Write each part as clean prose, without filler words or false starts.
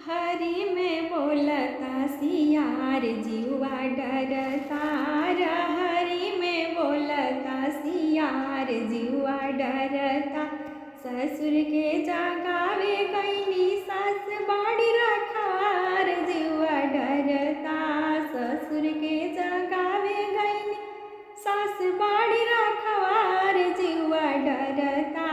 हरी में बोलता सियार जीवा डरता। हरी में बोलता सियार जीवा डरता। ससुर के जगावे गईली सास बाड़ी रखवार जीवा डरता। ससुर के जगावे गईली सास बाड़ी रखवार जीवा डरता।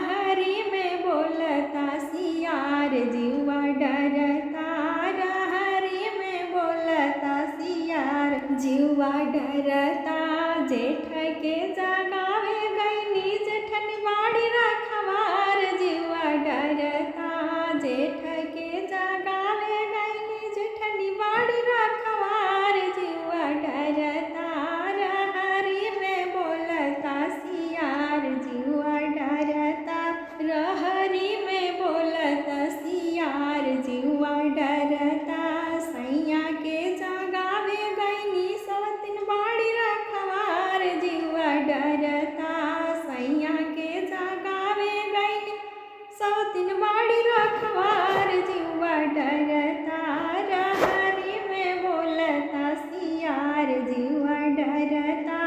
हरी में बोलता सियार जीवा डरता। हरी में बोलता सियार जीवा डरता। जेठ के जगावे गईली जेठनी बाड़ी रखवार जीवा डरता। जेठ के जगावे गईली जेठनी बाड़ी रखवार जीवा डरता। हरी में बोलता सियार जीवा डरता। रहरी में बोलता सियार जीवा डरता। सैया के जगावे गईली सवतिन बाड़ी रखवार जीवा डरता। सैया के जगावे गईली सवतिन बाड़ी रखवार जीवा डरता। रहरी में बोलता सियार जीवा डरता।